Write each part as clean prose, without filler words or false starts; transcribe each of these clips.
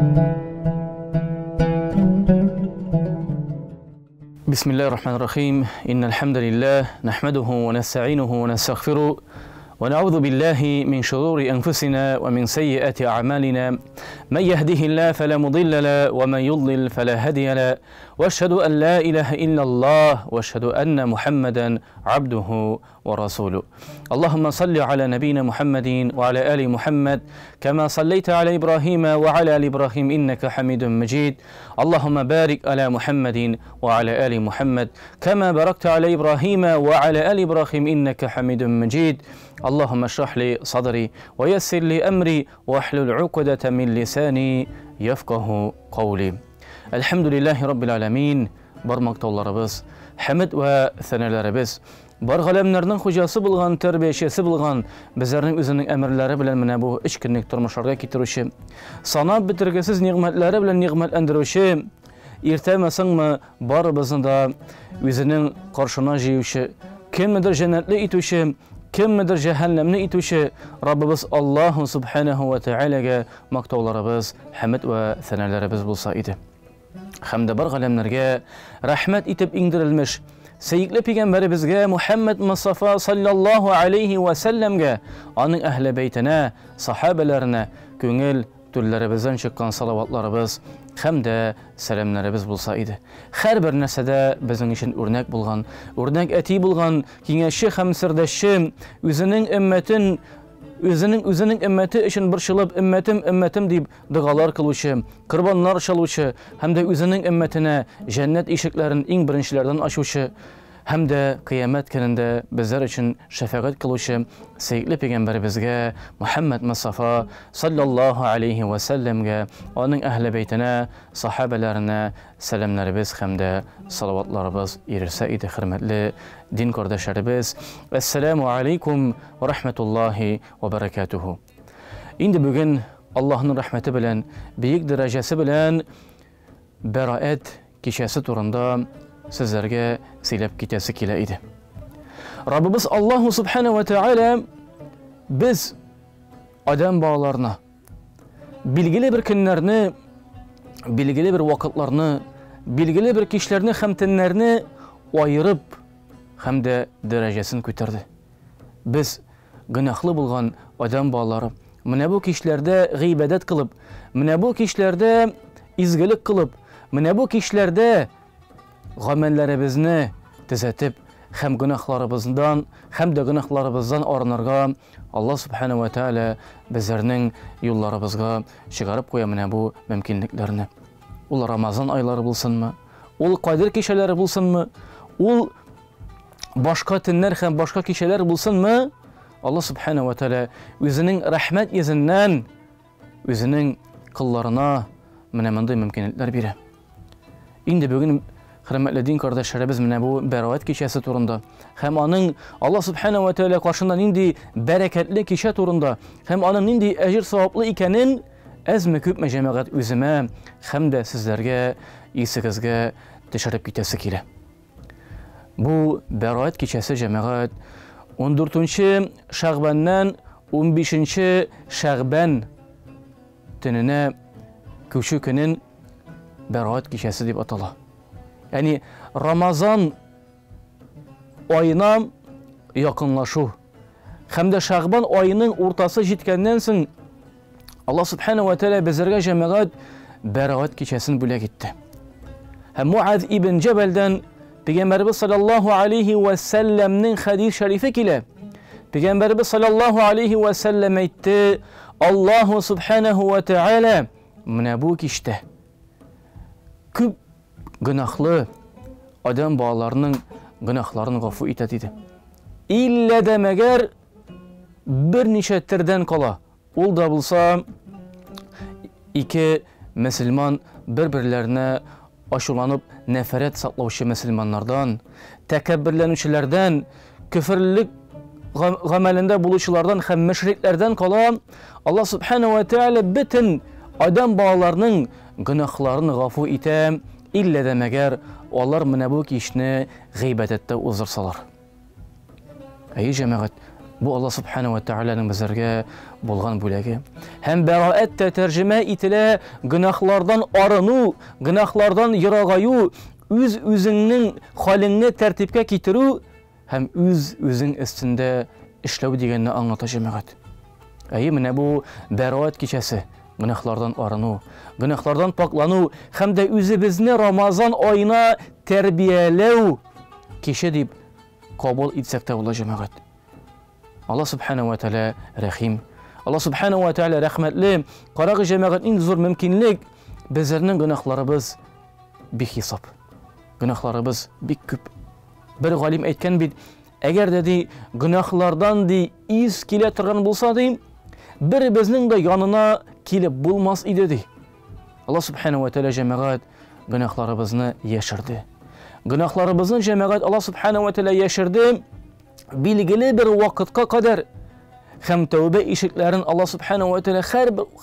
بسم الله الرحمن الرحيم. إن الحمد لله نحمده ونستعينه ونستغفره ونعوذ بالله من شرور أنفسنا ومن سيئات أعمالنا. من يهده الله فلا مضل له ومن يضلل فلا هادي له، وأشهد أن لا إله إلا الله وأشهد أن محمدا عبده ورسوله. اللهم صل على نبينا محمد وعلى آل محمد كما صليت على إبراهيم وعلى آل إبراهيم إنك حميد مجيد. اللهم بارك على محمد وعلى آل محمد كما باركت على إبراهيم وعلى آل إبراهيم إنك حميد مجيد. اللهم اشرح لي صدري ويسر لي أمري واحلل عقدة من لساني يفقه قولي. الحمد لله رب العالمين. Barmaktalarыбыз, hamd ve senelerimiz, bargalemlerden hocası bulgan, terbiyesi bulgan, bizlerin özünün emirleri bilen mine bu 3 günlük turmuşlarga kitiruşi, sana bitirgesiz nimetleri bilen nimetlendiruşi, irtemesen mi barımızın da özünün karşına jiyuşi, kimmidir cennetli ituşi, kimmidir cehennemli ituşi, Rabbimiz Allah Subhanahu ve Teala'ga maktavlarımız, hamd ve senelerimiz bulsa idi. Hamda bargalemlerge rahmet itip indirilmiş Seyyidli Peygamberimizge Muhammed Mustafa sallallahu aleyhi ve sellemge, onun ehl-i beytine, sahabelerine köngül türlerimizden çıkan salavatlarımız hamda selamlarımız bulsa idi. Her bir nesede bizim için örnek bulgan, örnek eti bulgan, kengeşi hem sirdeşi, özünün ümmeti için bir şılıp ümmetim deyip dağalar kıluşu, kırbanlar çaluşu, hem de özünün ümmetine cennet işiklerin en birinçilerden açuşu, hem de kıyamet gününde bizler için şefaat kıluşu, Seyyidli Peygamberimizge Muhammed Mustafa sallallahu aleyhi ve sellemge, onun ehl-i beytine, sahabelerine selamlarımız hem de salavatlarımız erirse idi hürmetli din kardeşlerimiz. Esselamu aleykum ve rahmetullahi ve berekatuhu. İndi bugün Allah'ın rahmeti bilen, büyük derecesi bilen beraat kişisi turunda sizlerge silep gitesi kile idi. Rabbimiz Allah Subhanahu ve Teala biz adam bağlarına bilgili bir günlerini, bilgili bir vakitlerini, bilgili bir kişilerini, hemtenlerini ayırıp hem de derecesini kötürdü. Biz günahlı bulgan adam bağları, mine bu kişilerde gıybedet kılıp, mine bu kişilerde izgilik kılıp, mine bu kişilerde gamellerimizni düzeltip, hem günahlarımızdan hem de günahlarımızdan arınırga Allah Subhanahu ve Teala bizlerinin yollarımızga çıkarıp koyamına bu mümkünliklerini. Ol Ramazan ayları bulsun mu? Ol Kadir kişileri bulsun mu? Ol başka tinler hem başka kişiler bulsun mu? Allah Subhanahu ve Teala özünün rahmet yüzünden özünün kıllarına münəməndə mümkünlikler biri. İndi bugün hürmetli din kardeşlerimiz mine bu beraat kişisi turunda, hem onun Allah Subhanahu ve Teala karşında indi bereketli kişi turunda, hem onun indi ecir savaplı ikenin ezme küp mecemaat üzüme, hem de sizlerge, iyisigizge dışarıp gitesi kile. Bu beraat kişisi cemaat 14. Şaban'dan 15. Şaban tününe küçükünün beraat kişisi deyip atala. Yani Ramazan ayına yakınlaşu, hem de Şaban ayının ortası jitkenden soň Allah Subhanahu ve Teala bizlerge cemaat beraat kişisini bile gitti. Hem Muaz ibn Cebel'den Peygamberimiz sallallahu aleyhi ve sellem'nin hadis-i şerifi ile Peygamberimiz sallallahu aleyhi ve sellem etti, Allah Subhanahu ve Teala mine bu kişide küp günahlı adam bağlarının günahlarını gafu itet idi. İlle de meğer bir neçe türden kala, ol da bulsa iki Müslüman birbirlerine aşulanıp nefret saklavuşu Müslümanlardan, tekebbürlenüşlerden, küfürlük gamelinde buluşulardan hem müşriklerden kala Allah Subhanahu ve Teala bütün adam bağlarının günahlarını gafu ite, ille de meğer onlar mine bu kişini gıybet ette uzursalar. Ey cemaat, Bu Allah subhanahu wa ta'ala'nın bizlerge bulgan bölegi. Hem beraette tercüme itile günahlardan arını, günahlardan yıragayu, özünün halini tertipke kitiru, hem özün üstünde işlev digenini anlatacağım. Mine bu beraat kişisi. Günahlardan arını, günahlardan paklanı, hem de özümüzni Ramazan ayına terbiyelev kişi deyip kabul etsek de olacağım. Allah subhanahu wa ta'ala rahim. Allah subhanahu wa ta'ala rahmetli. Qaraq cemaat en zor mümkünlük bizlerinin günahlarımız bir hesap. Günahlarımız bir küp. Bir galim aytgan bit, eğer dedi günahlardan di iz kile turgan bolsa di, bir bizning de yanına kelip bulmaz idi di. Allah subhanahu wa ta'ala cemaat günahlarımızı yaşırdı. Günahlarımızın cemaat Allah subhanahu wa ta'ala yaşırdı. Bilgili bir vakitka kadar hem tövbe işiklerin Allah subhanahu wa ta'ala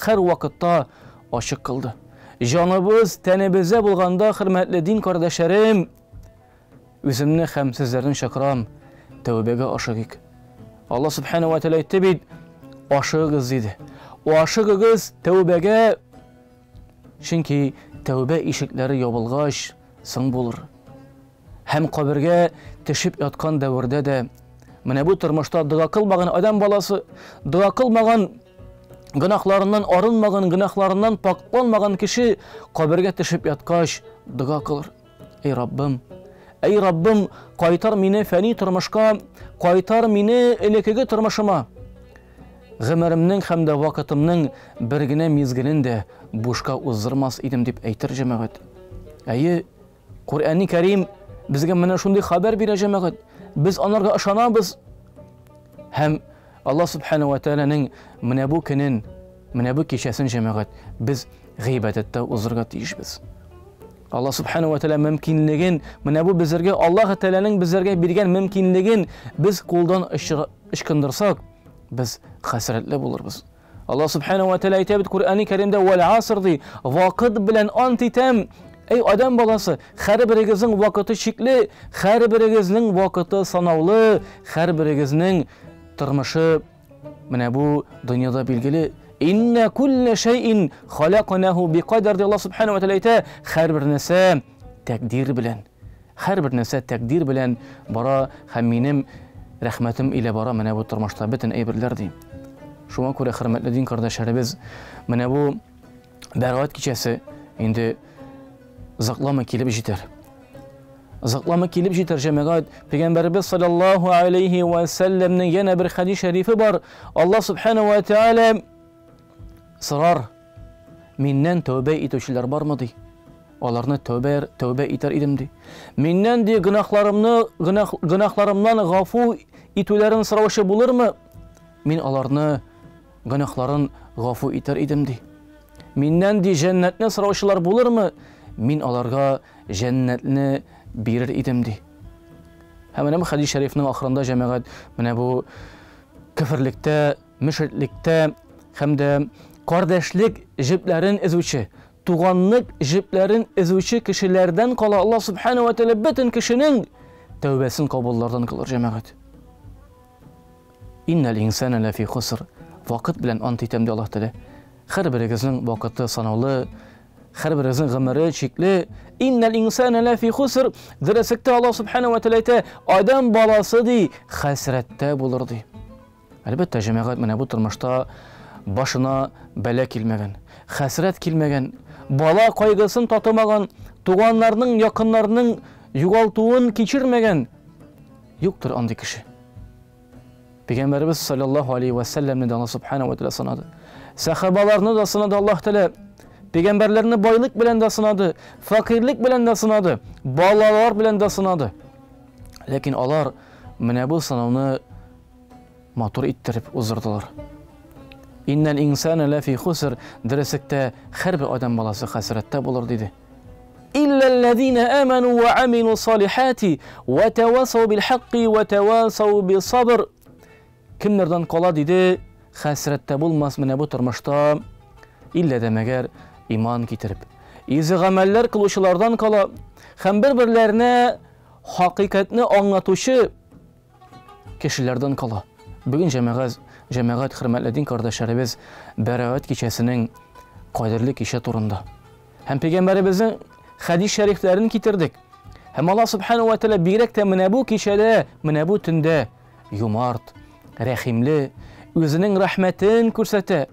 her vakitta açık kıldı. Canımız tenimize bulganda hürmetli din kardeşlerim, özümni hem sizlerden şakram tövbege aşıgık. Allah subhanahu wa ta'ala etti bit aşığız dedi. O aşığız tövbege, çünkü tövbe işikleri yapılgaç sın bulur. Hem kabirge teşip yatkan devirde de mine bu turmuşta dua kılmagan adam balası, dua kılmagan, günahlarından arınmagan, günahlarından paklanmagan kişi kabirge teşip yatkaş dua kılır. Ey Rabbim, qaytar meni fani turmuşka, qaytar meni elekege turmuşuma. Gımerimning hem de vakitimning birgine mezgilinde boşka uzdurmas idim deb aytir cemaat. Kur'an-ı Kerim bizge mana shunday haber beradi cemaat. Biz onlarga ishonamiz. Hem Allah subhanahu wa ta'alaning mana bu kunin, mana bu kechasini cemaat biz g'iybatda uzrga tegishmiz. Allah subhanahu wa ta'ala mümkünligin, mana bu bizlarga Allah ta'alaning bizlarga bergan mümkünligin biz qo'ldan ishqindirsak, biz hasratli bo'lurmiz. Allah subhanahu wa ta'ala aytadi Qur'oni Karimda vel asrdi vaqt bilan antitam. Ey adam balası, her birinizin vakiti çekli, her birinizin vakiti sanavlı, her birinizin turmuşu mana bu dünyada bilgili. İnne kulle şeyin halaqnahu bi qadar. Allah subhanahu wa ta'ala aytadi her bir narsa takdir bilan. Her bir narsa takdir bilan bara hem menim rahmetim ile bara mana bu turmuşda bütün aybirler deyim. Şuna göre hürmetli din kardeşlerimiz, mana bu beraat kechasi endi zaklama kelib jeter. Zaklama kelib jeter cemaat. Peygamberimiz sallallahu aleyhi ve sellem'nin yana bir hadis şerifi var. Allah subhanahu ve teala sırar mindən tövbe etuvchilar barmidi? Onlarni tövbe etar edimdi. Mindən de günahlarımdan gafu etuvlarini so'rashi bo'lurmi? Men ularni günahların gafu etar edimdi. Mindən de jannatni so'rashlar bo'lurmi? Men ularga jannatni berir edimdi. Mana bu hadis şerifning oxirida cemaat mana bu kafirlikda, müşriklikda hamda kardeşlik jiplerin ezuvchi, tuğanlık jiplerin ezuvchi kişilerden kala Allah subhanahu ve teala bütün kişinin tövbesini kabullardan kılır cemaat. İnnel insane lefi khusr. Vakit bilen antitemdi Allah teala. Her birinizin vakiti sanavlı, her birinizin gımırı çekli. İnnel insane lefi khusr. Deresikte Allah subhanahu ve teala adam balası di hasrette bulurdu. Elbette cemaat mana bu turmuşta başına bela kilmegen, hasret kilmegen, bala kaygısını tatamagan, tuğanlarının, yakınlarının yugaltuğun keçirmegen yoktur andi kişi. Peygamberimiz sallallahu aleyhi ve sellem'ni de Allah subhanahu ve teala sınadı. Sahabalarını da sınadı Allah teala. Peygamberlerini baylık bilen de sınadı, fakirlik bilen de sınadı, balalar bilen de sınadı. Lakin onlar mana bu sınavını matur ettirip uzurdular. İnnel insane lefi khusr. Deresikte her bir adam balası hasrette bulur dedi. İllellezine amenu ve amilu salihati ve tevasav bil haqqi ve tevasav bil sabr. Kimlerden kala dedi hasrette bulmaz mı ne bu turmuşta? İlle demeger iman getirip izi ameller kılışlardan kala hem birbirlerine hakikatini anlatuşu kişilerden kala. Bugün cemaat hürmetli din kardeşlerimiz Berat kişisinin kadirli kişi turunda. Hem Peygamberimizin hadis şeriflerini getirdik. Hem Allah subhanahu ve teala birlikte bu kişide, bu tünde yumart, rahimli, özünün rahmetin kürsete.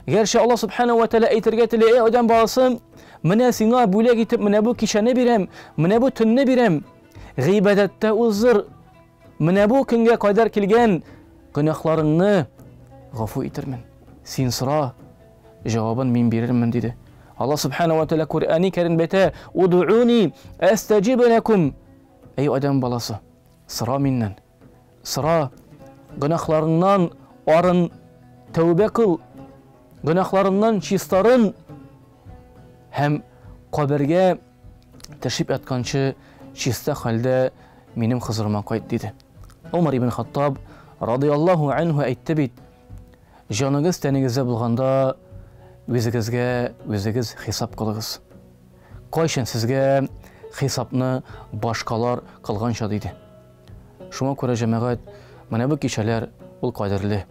Gerçi Allah subhanahu ve teala aytırga tili ey adam balası, mene sina böyle gitip bu kişine birem, bu tünne birem. Gıybadette uzur, bu künge kadar kilgen günahlarını gafu itirmin. Sin sıra cevabın min birirmin dedi. Allah subhanahu ve teala Kur'an-ı Kerim'de "Ud'uni estecib lekum." Ey adam balası, sıra minnen. Sıra günahlarından arın, tövbe kıl. Günahlarından çistarın. Hem kabirge teşrif etkançı çiste halde benim hızırıma kayıt dedi. Umar ibn Hattab radıyallahu anhu aytdı bit. Canınız teninize bulganda özünüz hesap kılığız. Kayşın sizge hesapını başkalar kılgança dedi. Şuna göre cemaat, bu kişiler ol kadirli,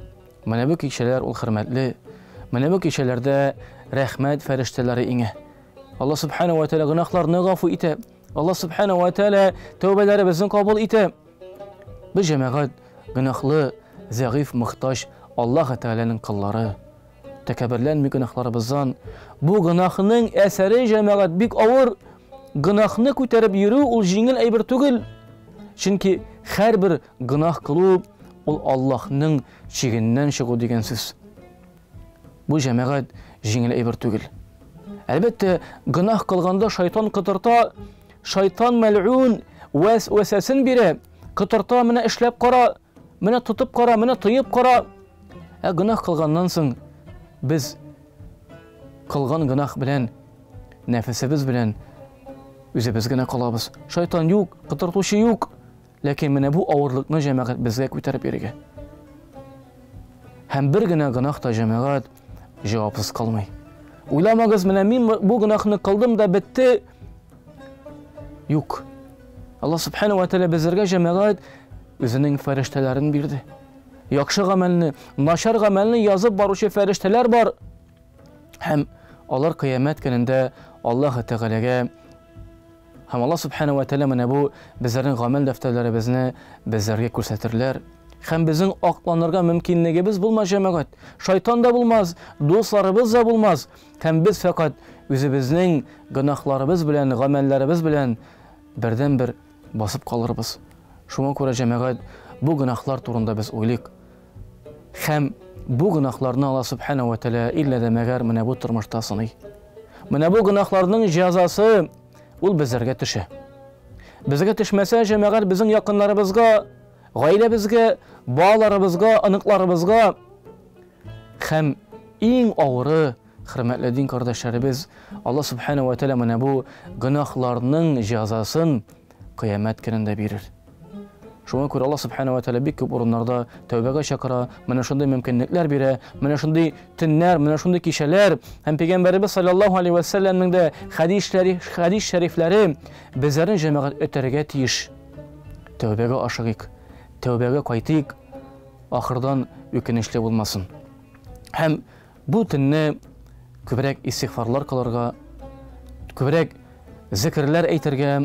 bu kişiler ol hürmetli, bu kişilerde rahmet ferişteleri ine. Allah subhanahu ve teala günahlarını gafu ite. Allah subhanahu ve teala tövbelerimizi kabul ite. Biz cemaat günahlı, zayıf, muhtaç Allah Teala'nın kulları. Tekebürlenme günahlarımızdan. Bu günahının eseri cemaat bik ağır. Günahını küterip yürü ol jingil aybir tügül. Çünkü her bir günah kılıp ol Allah'ın çiğinden çıkı degensiz. Bu cemaat jingil aybir tügül. Elbette günah kılganda şeytan kıtırta, şeytan mel'un vesvesin bire. Kıtırta mene işlep kara, mene tutup kara, mene tıyıp kara. Günah kılgandan soň biz kılgan günah bilen, nefesimiz bilen özümüzgene kalabız. Şeytan yok, kıtırtuşu yok. Lakin mene bu ağırlıkны cemaat bizge köterip berge. Hem bir günah da cemaat cevapsız kalmay. Uylamagız mene men bu günahını kıldım da bitti. Yok. Allah subhanahu ve teala bizlerge cemaat özünün feriştelerini berdi. Yakşı gamelini, naşar gamelini yazıp baruşu ferişteler var. Hem onlar kıyamet gününde Allah Teala'ya hem Allah subhanahu ve teala bu bizlerin gamel defterleri bizlerge көрсәтерләр. Hem bizim aklanırga mümkünliğimiz bulmaz cemaat. Şeytan da bulmaz, dostlarımız da bulmaz. Hem biz fakat özümüzün günahlarımız bilen, gamellerimiz bilen birden bir basıp kalırız. Şuna göre cemaat bu günahlar turunda biz oylayık. Hem bu günahlarını Allah subhanahu ve teala illa demeger bu turmuşta sınıy. Bu günahlarının cezası ol bizlerge tişe. Bizge tişmese cemaat bizim yakınlarımızga, gailebizge, bağlarımızga, anıklarımızga hem en ağırı hürmetli din kardeşlerimiz Allah subhanahu ve teala bu günahlarının cezasını kıyamet gününde verir. Şuna göre Allah subhanahu ve teala bir köp orunlarda tövbege çakıra, şunday mümkünlikler bire, şunday tünler, şunday kişiler, hem Peygamberimiz sallallahu aleyhi ve sellem'in de hadis şerifleri bizlerin cemaat öterege tiyiş. Tövbege aşıgık, tövbege kaytık, ahırdan ökünüşle bulmasın. Hem bu tünne köbrek istiğfarlar kılırga, köbrek zikirler eytirge,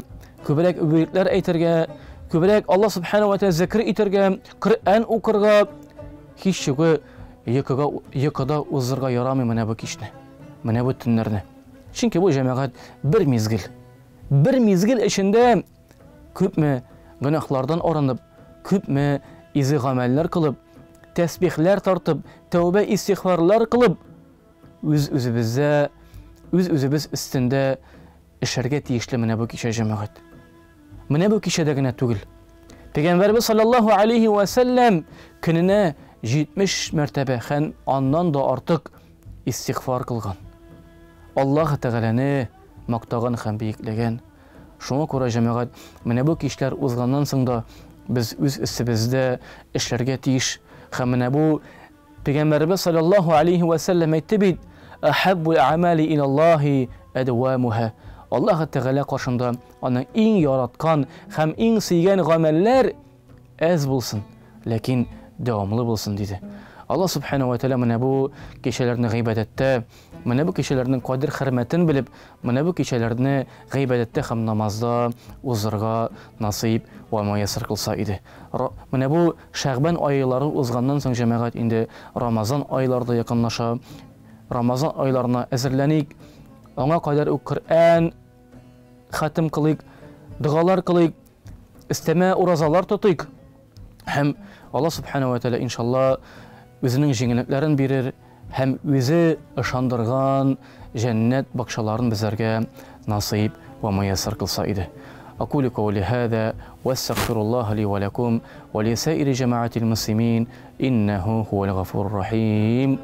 köbrek übürlikler eytirge, köbrek Allah subhanahu ve teala zikir itirge, Kur'an okurga, hiç şeyi yıkıda uzırga yaramay bu kişine, bu tünlerine. Çünkü bu cemaat bir mizgil içinde köpme günahlardan oranıp, köpme izi gameller kılıp, tesbihler tartıp, tövbe istiğfarlar kılıp, özümüz üstünde işerge tiyişli bu kişi cemaat. Bu kişi de gene tügül. Peygamberimiz sallallahu aleyhi ve sellem gününe 70 mertebe hem ondan da artık istiğfar kılgan. Allah Teala'nı maktağın hem beyiklegen. Şuna göre cemaat bu kişiler uzgandan sonra biz öz üstümüzde işlerge tiyiş. Hem bu Peygamberimiz sallallahu aleyhi ve sellem aytdı ahabbul a'mali ilallahi edvamuha. Allah Teala karşında onun en yaratkan hem en sevgen gameller az bulsun. Lakin devamlı bulsun dedi. Allah subhanahu ve teala mana bu kişilerini gıybetette, mana bu kişilerinin kadir hürmetini bilip, mana bu kişilerini gıybetette hem namazda uzurga nasip ve müyesser kılsa idi. Mana bu Şaban ayları uzgandan soň cemaat indi Ramazan aylarda yakınlaşa, Ramazan aylarına hazırlanik, ona kadar o Kur'an hatim kılık, dualar kılık, isteme urazalar tutuk. Hem Allah subhanahu ve teala inşallah özünün jеңеллекләрен бирер, һәм үзе ышандырган җәннәт бакчаларын безләргә насыйп ва муяссар кылса иде. أقول قولي هذا واستغفر الله لي ولكم ولسائر جماعة المسلمين إنه هو الغفور الرحيم.